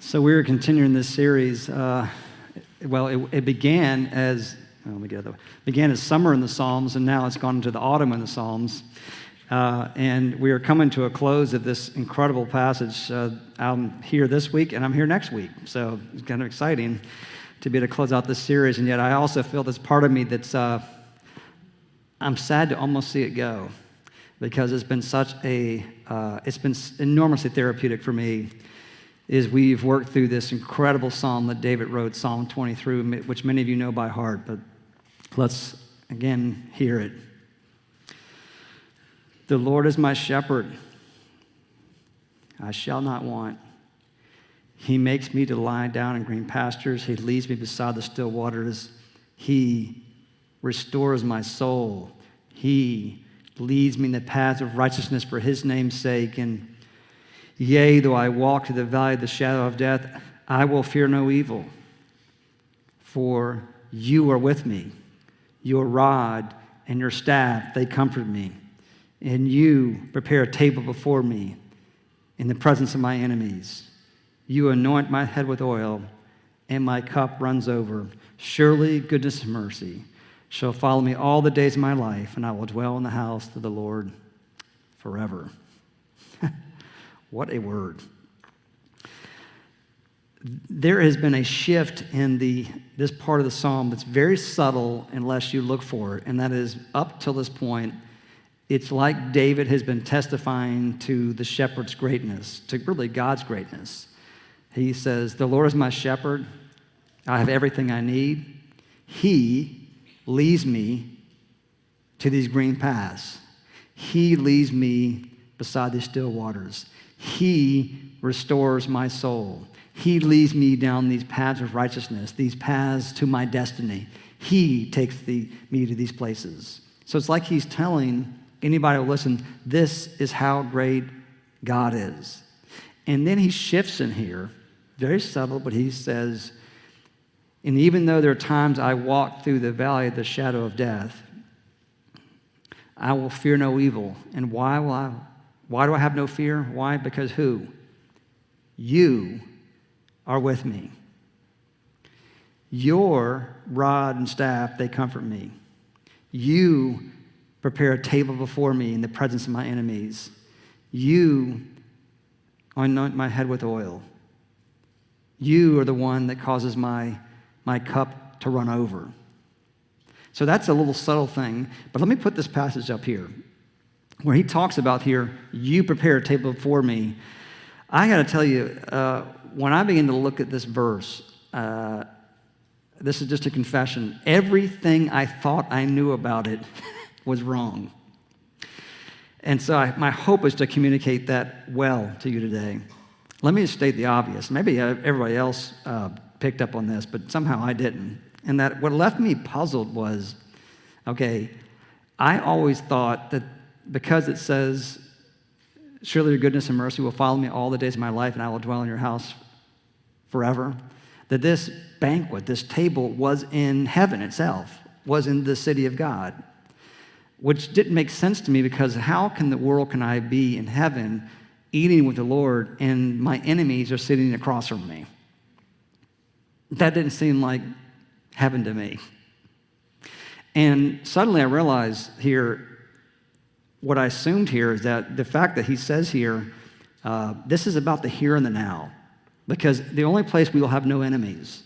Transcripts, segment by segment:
So we were continuing this series. It began as began as summer in the Psalms, and now it's gone into the autumn in the Psalms. And we are coming to a close of this incredible passage. I'm here this week, and I'm here next week. So it's kind of exciting to be able to close out this series. And yet, I also feel this part of me that's I'm sad to almost see it go, because it's been it's been enormously therapeutic for me. Is we've worked through this incredible psalm that David wrote, Psalm 23, which many of you know by heart, but let's again hear it. The Lord is my shepherd, I shall not want. He makes me to lie down in green pastures. He leads me beside the still waters. He restores my soul. He leads me in the paths of righteousness for his name's sake. And yea, though I walk through the valley of the shadow of death, I will fear no evil, for you are with me. Your rod and your staff, they comfort me. And you prepare a table before me in the presence of my enemies. You anoint my head with oil, and my cup runs over. Surely goodness and mercy shall follow me all the days of my life, and I will dwell in the house of the Lord forever. What a word. There has been a shift in this part of the psalm that's very subtle unless you look for it, and that is up till this point, it's like David has been testifying to the shepherd's greatness, to really God's greatness. He says, the Lord is my shepherd. I have everything I need. He leads me to these green paths. He leads me beside these still waters. He restores my soul. He leads me down these paths of righteousness, these paths to my destiny. He takes me to these places. So it's like he's telling anybody who will listen, this is how great God is. And then he shifts in here, very subtle, but he says, and even though there are times I walk through the valley of the shadow of death, I will fear no evil. And why do I have no fear? Why? Because who? You are with me. Your rod and staff, they comfort me. You prepare a table before me in the presence of my enemies. You anoint my head with oil. You are the one that causes my cup to run over. So that's a little subtle thing, but let me put this passage up here, where he talks about here, you prepare a table before me. I got to tell you, when I began to look at this verse, this is just a confession, everything I thought I knew about it was wrong. And so my hope is to communicate that well to you today. Let me just state the obvious. Maybe everybody else picked up on this, but somehow I didn't. And that what left me puzzled was, okay, I always thought that because it says, surely your goodness and mercy will follow me all the days of my life, and I will dwell in your house forever, that this banquet, this table was in heaven itself, was in the city of God, which didn't make sense to me, because how can I be in heaven eating with the Lord and my enemies are sitting across from me? That didn't seem like heaven to me. And suddenly I realized here, what I assumed here is that the fact that he says here, this is about the here and the now, because the only place we will have no enemies,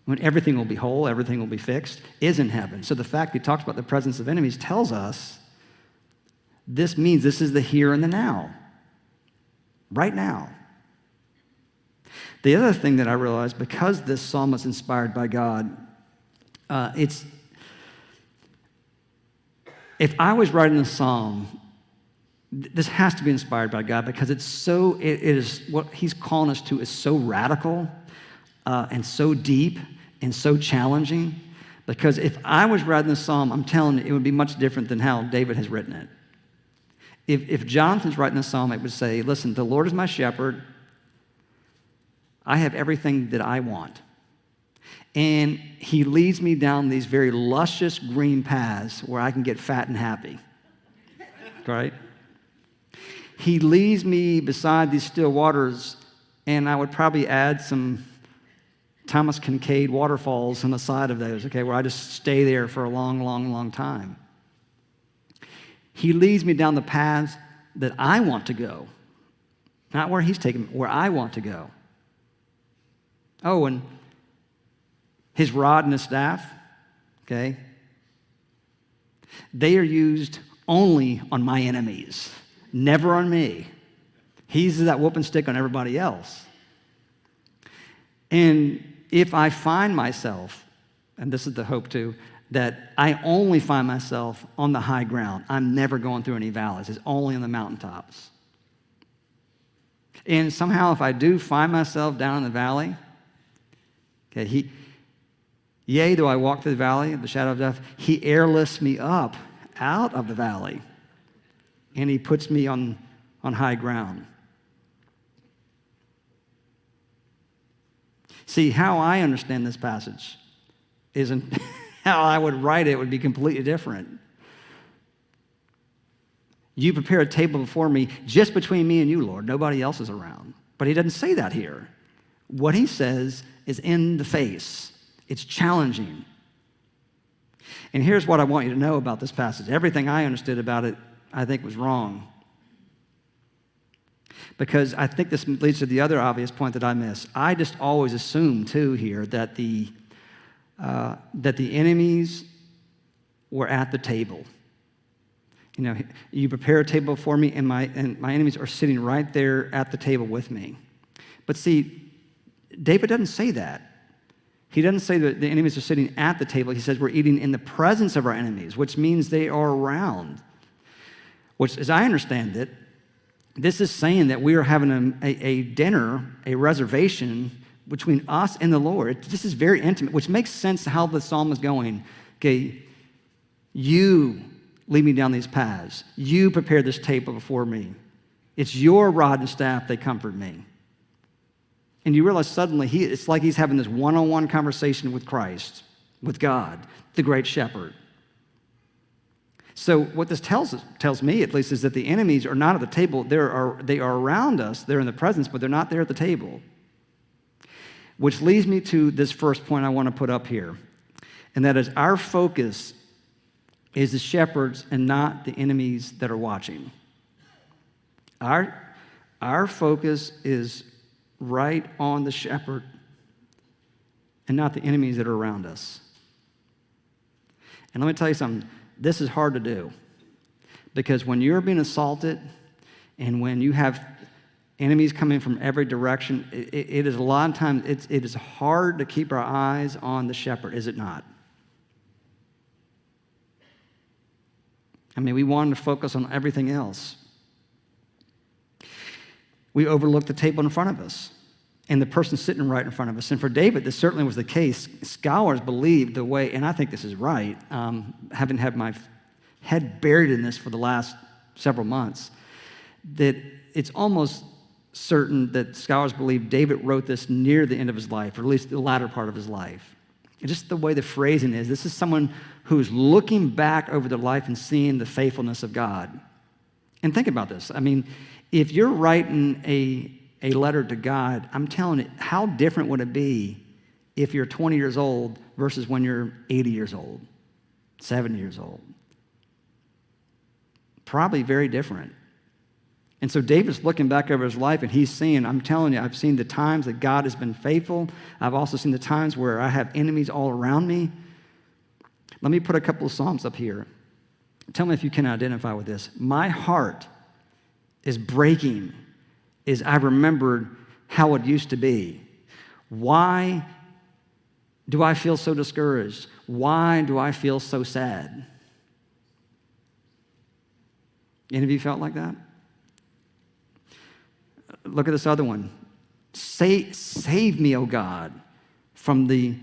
when everything will be whole, everything will be fixed, is in heaven. So the fact he talks about the presence of enemies tells us this means this is the here and the now, right now. The other thing that I realized, because this psalm is inspired by God, if I was writing a psalm, this has to be inspired by God, because it is what he's calling us to is so radical and so deep and so challenging. Because if I was writing this psalm, I'm telling you, it would be much different than how David has written it. If Jonathan's writing this psalm, it would say, listen, the Lord is my shepherd. I have everything that I want. And he leads me down these very luscious green paths where I can get fat and happy. Right? He leads me beside these still waters and I would probably add some Thomas Kincaid waterfalls on the side of those, okay, where I just stay there for a long, long, long time. He leads me down the paths that I want to go, not where he's taking me, where I want to go. Oh, and his rod and his staff, okay, they are used only on my enemies, never on me. He's that whooping stick on everybody else. And if I find myself, and this is the hope too, that I only find myself on the high ground, I'm never going through any valleys. It's only on the mountaintops. And somehow if I do find myself down in the valley, okay, yea, though I walk through the valley of the shadow of death, he airlifts me up out of the valley, and he puts me on high ground. See, how I understand this passage isn't how I would write it would be completely different. You prepare a table before me just between me and you, Lord. Nobody else is around. But he doesn't say that here. What he says is in the face. It's challenging. And here's what I want you to know about this passage. Everything I understood about it, I think, was wrong. Because I think this leads to the other obvious point that I miss. I just always assume, too, here that the enemies were at the table. You know, you prepare a table for me, and my enemies are sitting right there at the table with me. But see, David doesn't say that. He doesn't say that the enemies are sitting at the table. He says we're eating in the presence of our enemies, which means they are around. Which, as I understand it, this is saying that we are having a dinner, a reservation between us and the Lord. This is very intimate, which makes sense to how the psalm is going. Okay, you lead me down these paths. You prepare this table before me. It's your rod and staff, they comfort me. And you realize suddenly it's like he's having this one-on-one conversation with Christ, with God, the great shepherd. So what this tells me, at least, is that the enemies are not at the table. They are around us. They're in the presence, but they're not there at the table. Which leads me to this first point I want to put up here, and that is our focus is the shepherds and not the enemies that are watching. Our focus is right on the shepherd and not the enemies that are around us. And let me tell you something. This is hard to do because when you're being assaulted and when you have enemies coming from every direction, it is a lot of times, it is hard to keep our eyes on the shepherd, is it not? I mean, we want to focus on everything else. We overlook the table in front of us and the person sitting right in front of us. And for David, this certainly was the case. Scholars believe the way, and I think this is right, having had my head buried in this for the last several months, that it's almost certain that scholars believe David wrote this near the end of his life, or at least the latter part of his life. And just the way the phrasing is, this is someone who's looking back over their life and seeing the faithfulness of God. And think about this. I mean, if you're writing a letter to God, I'm telling you, how different would it be if you're 20 years old versus when you're 80 years old, 70 years old? Probably very different. And so David's looking back over his life and he's seeing, I'm telling you, I've seen the times that God has been faithful. I've also seen the times where I have enemies all around me. Let me put a couple of Psalms up here. Tell me if you can identify with this. My heart is breaking as I remembered how it used to be. Why do I feel so discouraged? Why do I feel so sad? Any of you felt like that? Look at this other one. Save me, O God, from the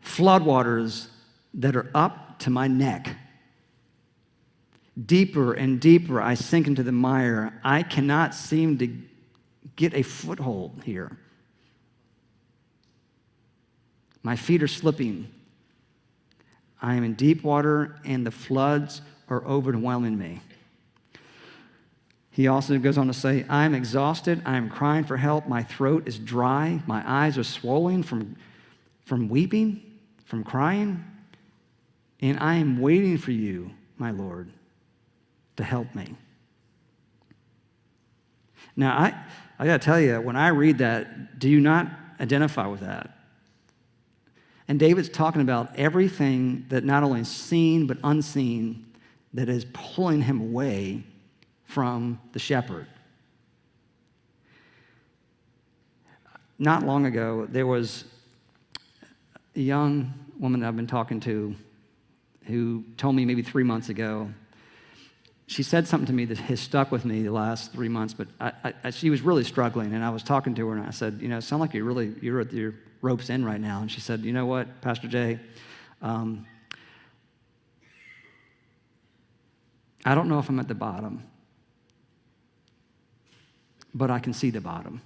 floodwaters that are up to my neck. Deeper and deeper I sink into the mire. I cannot seem to get a foothold here. My feet are slipping. I am in deep water and the floods are overwhelming me. He also goes on to say, I am exhausted. I am crying for help. My throat is dry. My eyes are swollen from weeping, from crying. And I am waiting for you, my Lord, to help me. Now, I got to tell you, when I read that, do you not identify with that? And David's talking about everything that not only is seen but unseen that is pulling him away from the shepherd. Not long ago, there was a young woman that I've been talking to who told me maybe 3 months ago. She said something to me that has stuck with me the last 3 months, but she was really struggling, and I was talking to her, and I said, it sounds like you're at your rope's end right now. And she said, you know what, Pastor Jay, I don't know if I'm at the bottom, but I can see the bottom.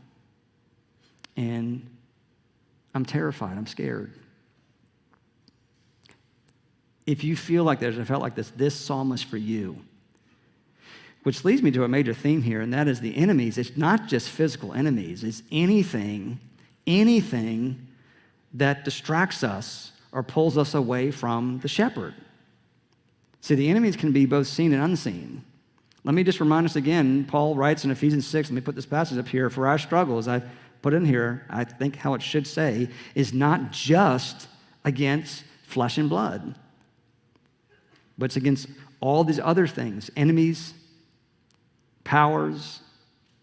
And I'm terrified, I'm scared. If you feel like I felt like this psalm is for you. Which leads me to a major theme here, and that is the enemies. It's not just physical enemies. It's anything that distracts us or pulls us away from the shepherd. See, the enemies can be both seen and unseen. Let me just remind us again, Paul writes in Ephesians 6, let me put this passage up here, for our struggle, as I've put in here, I think how it should say, is not just against flesh and blood, but it's against all these other things, enemies, powers,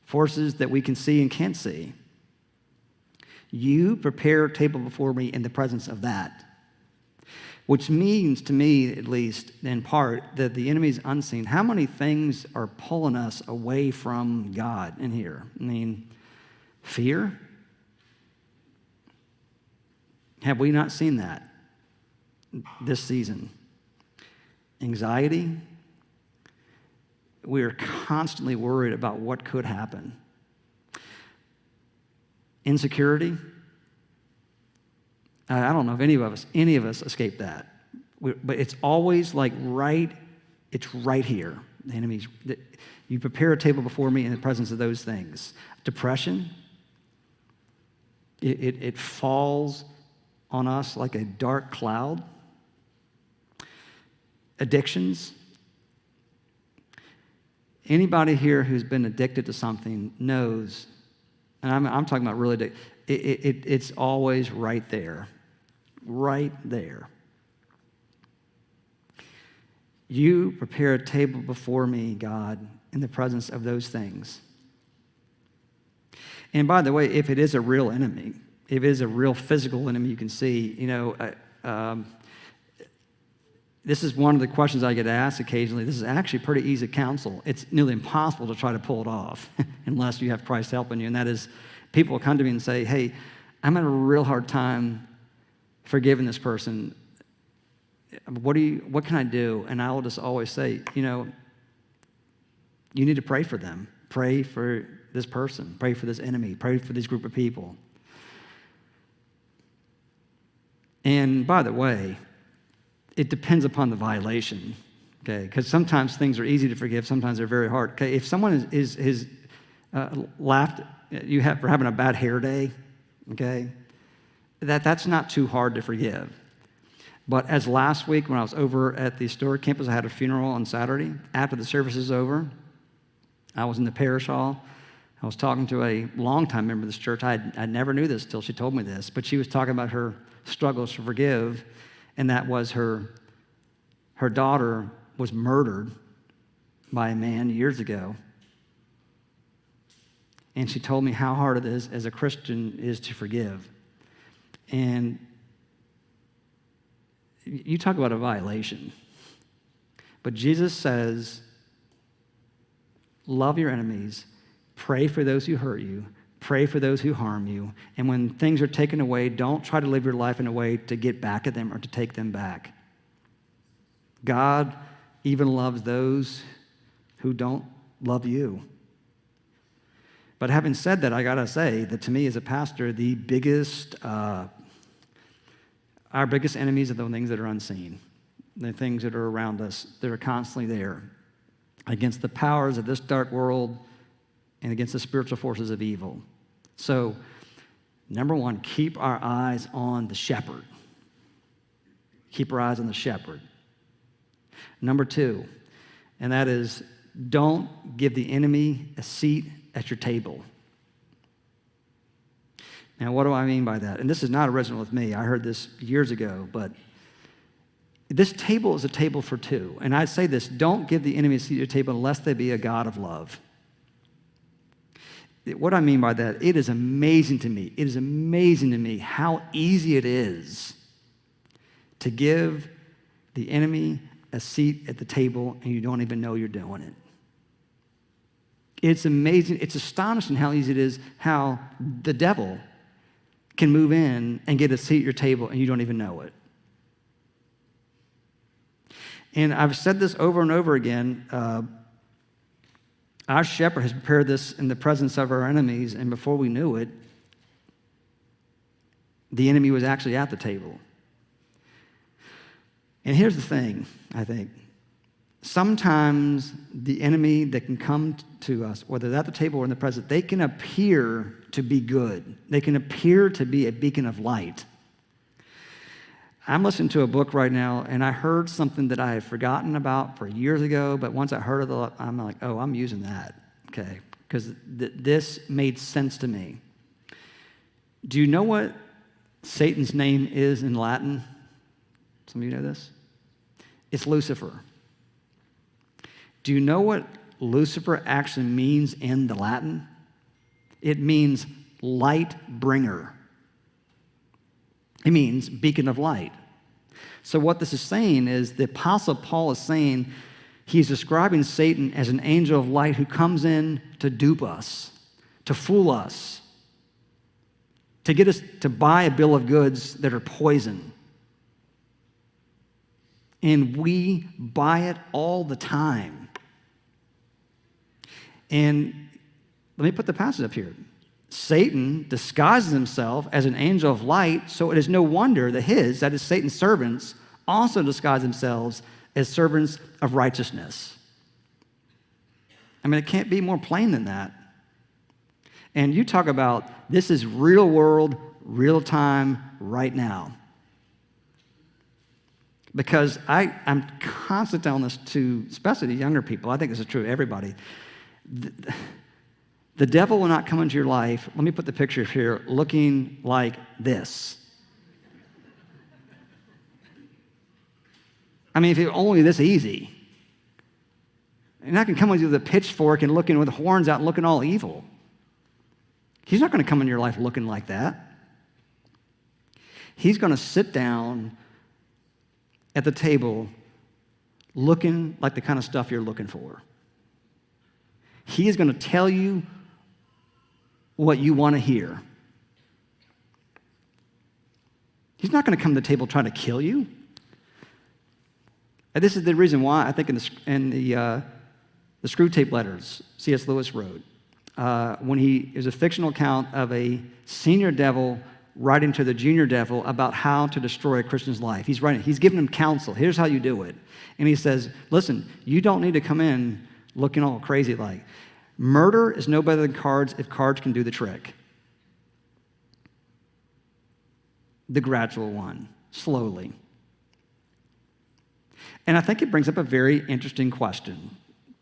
forces that we can see and can't see. You prepare a table before me in the presence of that, which means to me, at least in part, that the enemy is unseen. How many things are pulling us away from God in here? I mean, fear? Have we not seen that this season? Anxiety? We are constantly worried about what could happen. Insecurity. I don't know if any of us escape that. But it's always like it's right here. The enemies. You prepare a table before me in the presence of those things. Depression. It falls on us like a dark cloud. Addictions. Anybody here who's been addicted to something knows, and I'm talking about really addicted, it's always right there. Right there. You prepare a table before me, God, in the presence of those things. And by the way, if it is a real enemy, if it is a real physical enemy you can see, this is one of the questions I get asked occasionally. This is actually pretty easy counsel. It's nearly impossible to try to pull it off unless you have Christ helping you. And that is, people will come to me and say, hey, I'm having a real hard time forgiving this person. What can I do? And I will just always say, you need to pray for them. Pray for this person. Pray for this enemy. Pray for this group of people. And by the way, it depends upon the violation, okay? Because sometimes things are easy to forgive, sometimes they're very hard. Okay, if someone is laughed at you for having a bad hair day, okay, that's not too hard to forgive. But as last week when I was over at the historic campus, I had a funeral on Saturday. After the service is over, I was in the parish hall. I was talking to a longtime member of this church. I never knew this till she told me this, but she was talking about her struggles to forgive. And that was her daughter was murdered by a man years ago. And she told me how hard it is as a Christian is to forgive. And you talk about a violation. But Jesus says, love your enemies, pray for those who hurt you, pray for those who harm you. And when things are taken away, don't try to live your life in a way to get back at them or to take them back. God even loves those who don't love you. But having said that, I got to say that to me as a pastor, our biggest enemies are the things that are unseen, the things that are around us, that are constantly there. against the powers of this dark world and against the spiritual forces of evil. So, number one, keep our eyes on the shepherd. Keep our eyes on the shepherd. Number two, and that is, don't give the enemy a seat at your table. Now, what do I mean by that? And this is not original with me. I heard this years ago, but this table is a table for two. And I say this, don't give the enemy a seat at your table unless they be a God of love. What I mean by that, it is amazing to me. It is amazing to me how easy it is to give the enemy a seat at the table and you don't even know you're doing it. It's amazing. It's astonishing how easy it is how the devil can move in and get a seat at your table and you don't even know it. And I've said this over and over again. Our shepherd has prepared this in the presence of our enemies, and before we knew it, the enemy was actually at the table. And here's the thing, I think. Sometimes the enemy that can come to us, whether they're at the table or in the presence, they can appear to be good. They can appear to be a beacon of light. I'm listening to a book right now, and I heard something that I had forgotten about for years ago, but once I heard it, I'm like, oh, I'm using that, okay? Because this made sense to me. Do you know what Satan's name is in Latin? Some of you know this? It's Lucifer. Do you know what Lucifer actually means in the Latin? It means light bringer. It means beacon of light. So what this is saying is the Apostle Paul is saying he's describing Satan as an angel of light who comes in to dupe us, to fool us, to get us to buy a bill of goods that are poison. And we buy it all the time. And let me put the passage up here. Satan disguises himself as an angel of light, so it is no wonder that that is Satan's servants, also disguise themselves as servants of righteousness. I mean, it can't be more plain than that. And you talk about this is real world, real time, right now. Because I'm constantly telling this to, especially the younger people. I think this is true of everybody. The devil will not come into your life, let me put the picture here, looking like this. I mean, if it were only this easy. And I can come with you with a pitchfork and looking with horns out and looking all evil. He's not going to come into your life looking like that. He's going to sit down at the table looking like the kind of stuff you're looking for. He is going to tell you what you want to hear. He's not going to come to the table trying to kill you. And this is the reason why I think in the Screw Tape Letters C.S. Lewis wrote, when it was a fictional account of a senior devil writing to the junior devil about how to destroy a Christian's life. He's giving him counsel. Here's how you do it. And he says, listen, you don't need to come in looking all crazy like. Murder is no better than cards if cards can do the trick. The gradual one, slowly. And I think it brings up a very interesting question,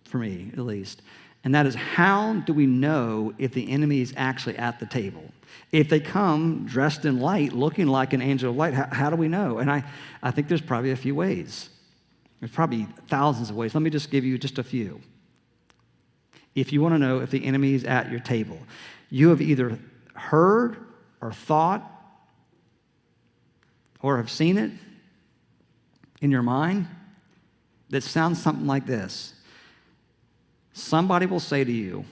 for me at least, and that is, how do we know if the enemy is actually at the table? If they come dressed in light, looking like an angel of light, how do we know? And I think there's probably a few ways. There's probably thousands of ways. Let me just give you just a few. If you want to know if the enemy is at your table, you have either heard or thought or have seen it in your mind that sounds something like this. Somebody will say to you,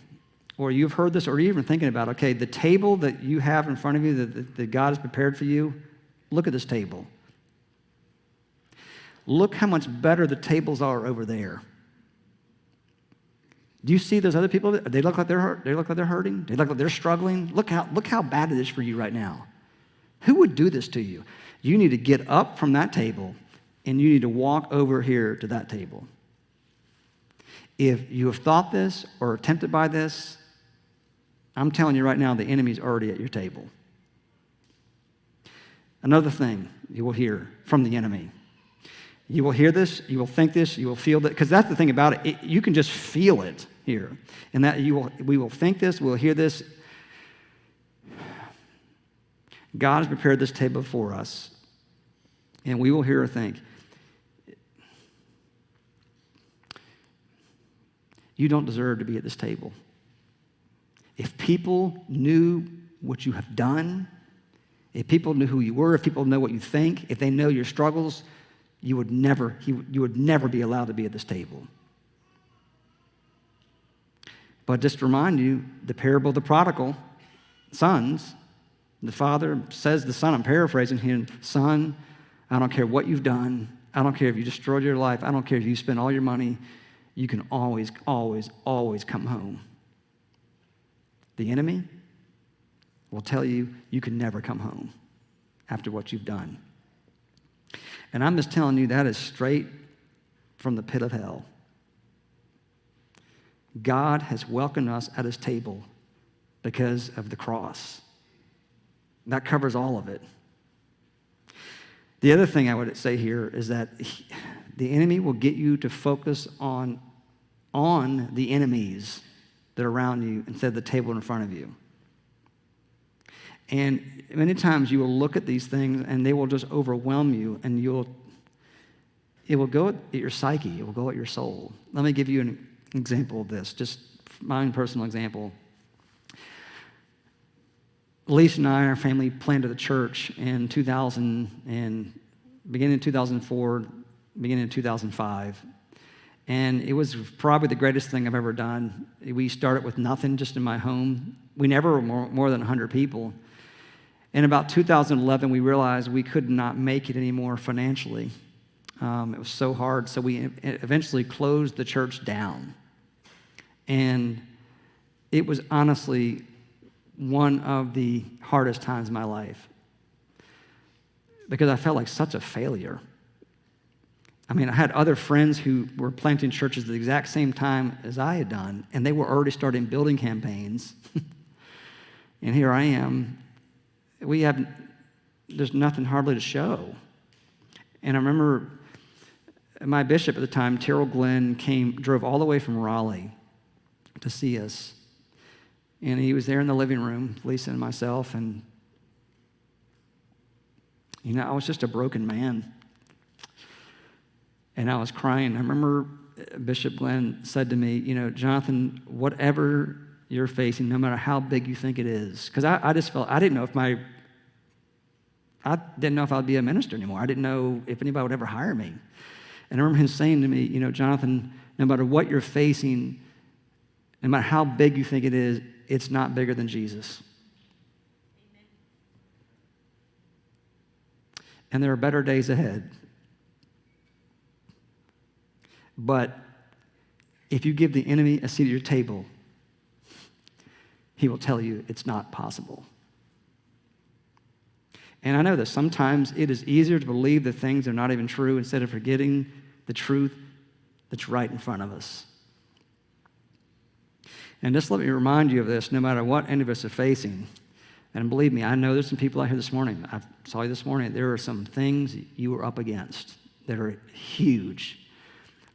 or you've heard this, or you're even thinking about, okay, the table that you have in front of you that God has prepared for you, look at this table. Look how much better the tables are over there. Do you see those other people? They look like they're hurt. They look like they're hurting. They look like they're struggling. Look how bad it is for you right now. Who would do this to you? You need to get up from that table, and you need to walk over here to that table. If you have thought this or are tempted by this, I'm telling you right now, the enemy's already at your table. Another thing you will hear from the enemy. You will hear this, you will think this, you will feel that, because that's the thing about it. You can just feel it here. And that we will think this, we'll hear this. God has prepared this table for us, and we will hear or think, you don't deserve to be at this table. If people knew what you have done, if people knew who you were, if people know what you think, if they know your struggles, you would never be allowed to be at this table. But just to remind you, the parable of the prodigal sons, the father says to the son, I'm paraphrasing here, son, I don't care what you've done. I don't care if you destroyed your life. I don't care if you spent all your money. You can always, always, always come home. The enemy will tell you you can never come home after what you've done. And I'm just telling you that is straight from the pit of hell. God has welcomed us at his table because of the cross. That covers all of it. The other thing I would say here is that the enemy will get you to focus on the enemies that are around you instead of the table in front of you. And many times you will look at these things and they will just overwhelm you, and it will go at your psyche, it will go at your soul. Let me give you an example of this, just my own personal example. Lisa and I, our family, planted a church in 2000, and beginning in 2004, beginning in 2005. And it was probably the greatest thing I've ever done. We started with nothing, just in my home. We never were more than 100 people. In about 2011, we realized we could not make it anymore financially. It was so hard, so we eventually closed the church down. And it was honestly one of the hardest times of my life because I felt like such a failure. I mean, I had other friends who were planting churches at the exact same time as I had done, and they were already starting building campaigns. And here I am. There's nothing hardly to show. And I remember my bishop at the time, Terrell Glenn, drove all the way from Raleigh to see us. And he was there in the living room, Lisa and myself, and I was just a broken man. And I was crying. I remember Bishop Glenn said to me, Jonathan, whatever you're facing, no matter how big you think it is, because I just felt, I didn't know if I'd be a minister anymore. I didn't know if anybody would ever hire me. And I remember him saying to me, Jonathan, no matter what you're facing, no matter how big you think it is, it's not bigger than Jesus. Amen. And there are better days ahead. But if you give the enemy a seat at your table, he will tell you it's not possible. And I know that sometimes it is easier to believe the things that are not even true instead of forgetting the truth that's right in front of us. And just let me remind you of this, no matter what any of us are facing. And believe me, I know there's some people out here this morning. I saw you this morning. There are some things you are up against that are huge.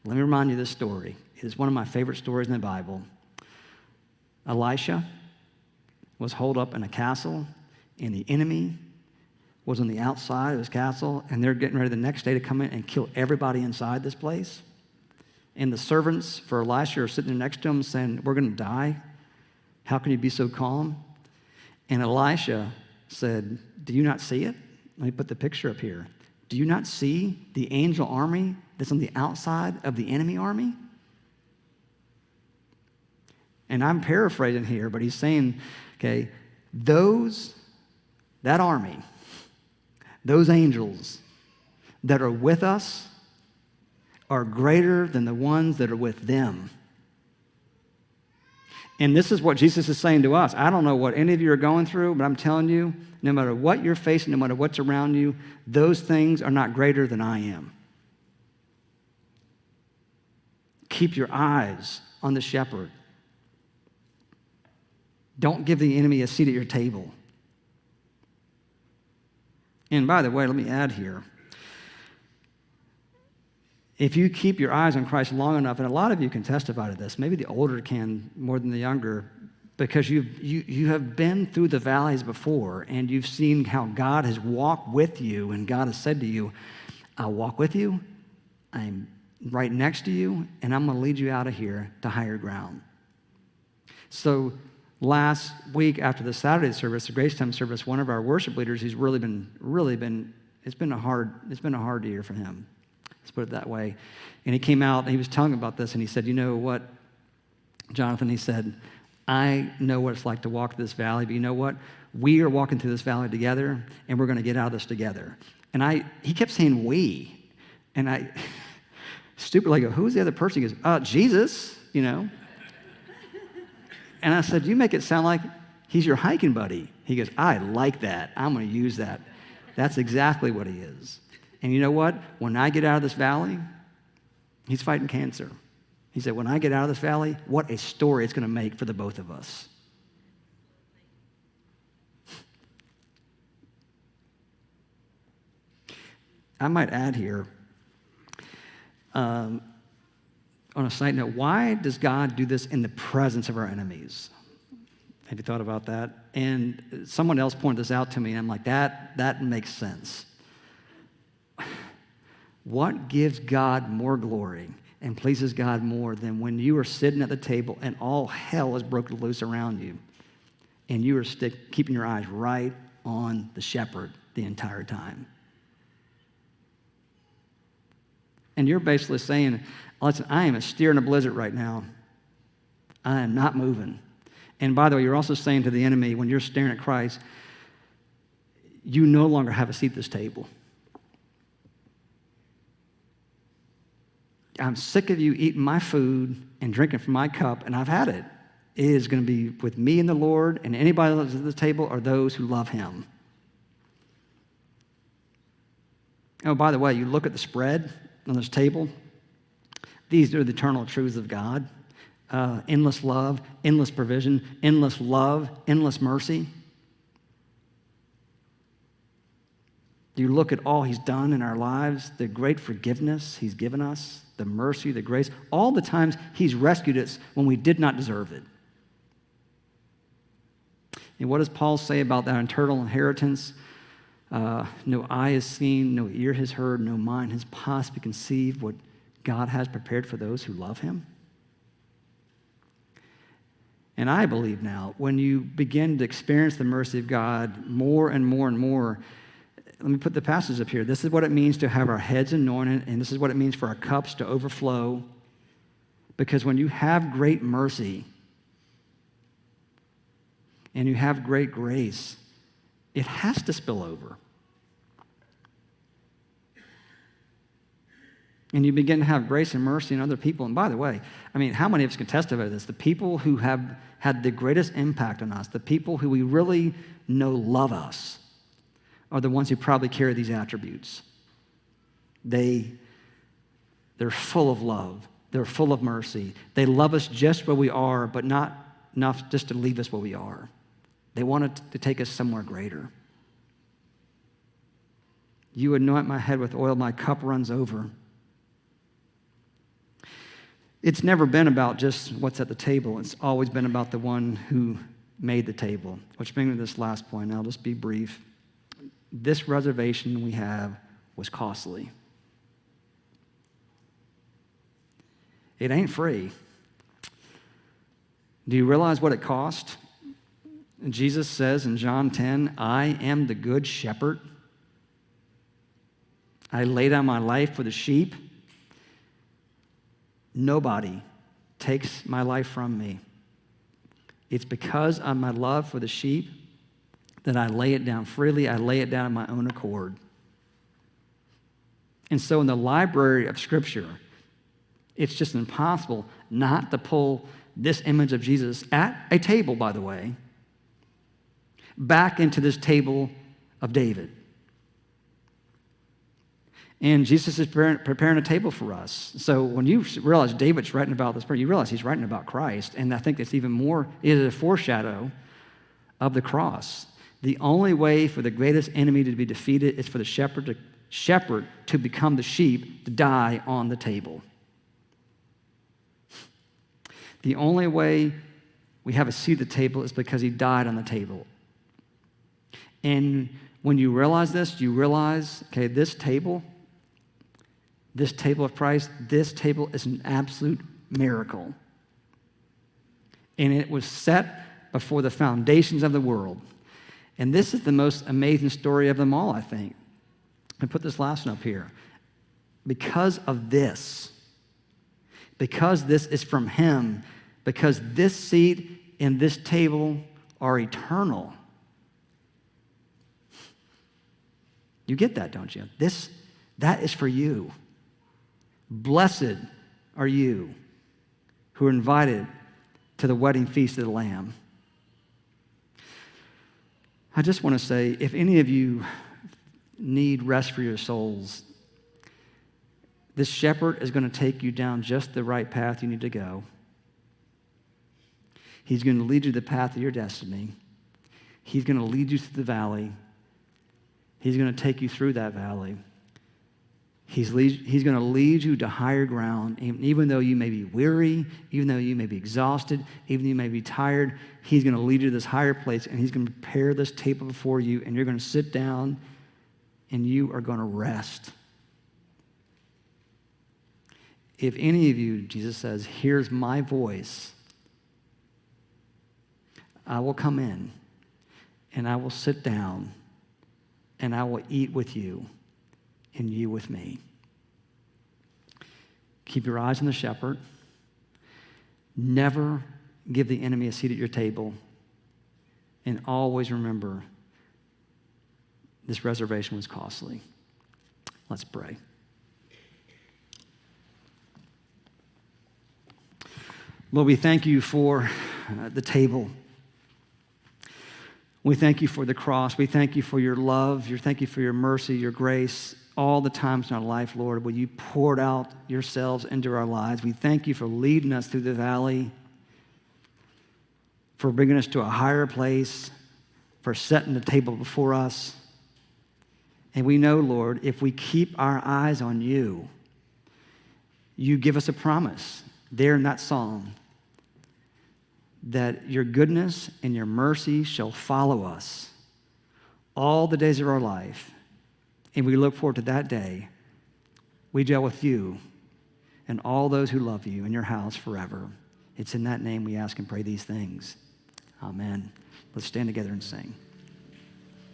Let me remind you of this story. It is one of my favorite stories in the Bible. Elisha was holed up in a castle, and the enemy was on the outside of his castle, and they're getting ready the next day to come in and kill everybody inside this place. And the servants for Elisha are sitting there next to him saying, we're going to die. How can you be so calm? And Elisha said, do you not see it? Let me put the picture up here. Do you not see the angel army that's on the outside of the enemy army? And I'm paraphrasing here, but he's saying, okay, that army, those angels that are with us are greater than the ones that are with them. And this is what Jesus is saying to us. I don't know what any of you are going through, but I'm telling you, no matter what you're facing, no matter what's around you, those things are not greater than I am. Keep your eyes on the shepherd. Don't give the enemy a seat at your table. And by the way, let me add here, if you keep your eyes on Christ long enough, and a lot of you can testify to this, maybe the older can more than the younger, because you have been through the valleys before, and you've seen how God has walked with you, and God has said to you, I'll walk with you, I'm right next to you, and I'm going to lead you out of here to higher ground. So last week after the Saturday service, the Gracetime service, one of our worship leaders, he's really been, it's been a hard year for him. Let's put it that way. And he came out and he was telling about this, and he said, you know what, Jonathan, he said, I know what it's like to walk through this valley, but you know what? We are walking through this valley together, and we're going to get out of this together. And he kept saying we, and I stupidly go, who's the other person? He goes, Jesus, you know. And I said, you make it sound like he's your hiking buddy. He goes, I like that. I'm going to use that. That's exactly what he is. And you know what? When I get out of this valley, he's fighting cancer. He said, when I get out of this valley, what a story it's going to make for the both of us. I might add here, on a side note, why does God do this in the presence of our enemies? Have you thought about that? And someone else pointed this out to me, and I'm like, that makes sense. What gives God more glory and pleases God more than when you are sitting at the table and all hell is broken loose around you, and you are keeping your eyes right on the shepherd the entire time? And you're basically saying, listen, I am a steer in a blizzard right now. I am not moving. And by the way, you're also saying to the enemy, when you're staring at Christ, you no longer have a seat at this table. I'm sick of you eating my food and drinking from my cup, and I've had it. It is going to be with me and the Lord, and anybody that's at the table are those who love him. Oh, by the way, you look at the spread on this table. These are the eternal truths of God. Endless love, endless provision, endless love, endless mercy. You look at all he's done in our lives, the great forgiveness he's given us, the mercy, the grace, all the times he's rescued us when we did not deserve it. And what does Paul say about that eternal inheritance? No eye has seen, no ear has heard, no mind has possibly conceived what God has prepared for those who love him. And I believe now, when you begin to experience the mercy of God more and more and more, let me put the passage up here. This is what it means to have our heads anointed, and this is what it means for our cups to overflow. Because when you have great mercy and you have great grace, it has to spill over. And you begin to have grace and mercy in other people. And by the way, I mean, how many of us can testify to this? The people who have had the greatest impact on us, the people who we really know love us, are the ones who probably carry these attributes. They're full of love. They're full of mercy. They love us just where we are, but not enough just to leave us where we are. They want to take us somewhere greater. You anoint my head with oil, my cup runs over. It's never been about just what's at the table. It's always been about the one who made the table. Which brings me to this last point. I'll just be brief. This reservation we have was costly. It ain't free. Do you realize what it cost? Jesus says in John 10, I am the good shepherd. I lay down my life for the sheep. Nobody takes my life from me. It's because of my love for the sheep that I lay it down freely. I lay it down on my own accord. And so in the library of Scripture, it's just impossible not to pull this image of Jesus at a table, by the way, back into this table of David. And Jesus is preparing a table for us. So when you realize David's writing about this, you realize he's writing about Christ. And I think it's even more, it is a foreshadow of the cross. The only way for the greatest enemy to be defeated is for the shepherd to become the sheep, to die on the table. The only way we have a seat at the table is because he died on the table. And when you realize this, you realize, okay, this table of Christ, this table is an absolute miracle. And it was set before the foundations of the world. And this is the most amazing story of them all, I think. I put this last one up here. Because of this, because this is from him, because this seat and this table are eternal. You get that, don't you? That is for you. Blessed are you who are invited to the wedding feast of the Lamb. I just want to say, if any of you need rest for your souls, this shepherd is going to take you down just the right path you need to go. He's going to lead you to the path of your destiny. He's going to lead you through the valley. He's going to take you through that valley. He's going to lead you to higher ground. Even though you may be weary, even though you may be exhausted, even though you may be tired, he's going to lead you to this higher place, and he's going to prepare this table before you, and you're going to sit down, and you are going to rest. If any of you, Jesus says, hears my voice, I will come in, and I will sit down, and I will eat with you, and you with me. Keep your eyes on the shepherd. Never give the enemy a seat at your table. And always remember, this reservation was costly. Let's pray. Lord, we thank you for the table. We thank you for the cross. We thank you for your love. We thank you for your mercy, your grace. All the times in our life, Lord, where you poured out yourselves into our lives. We thank you for leading us through the valley, for bringing us to a higher place, for setting the table before us. And we know, Lord, if we keep our eyes on you, you give us a promise there in that psalm that your goodness and your mercy shall follow us all the days of our life. And we look forward to that day. We dwell with you and all those who love you in your house forever. It's in that name we ask and pray these things. Amen. Let's stand together and sing.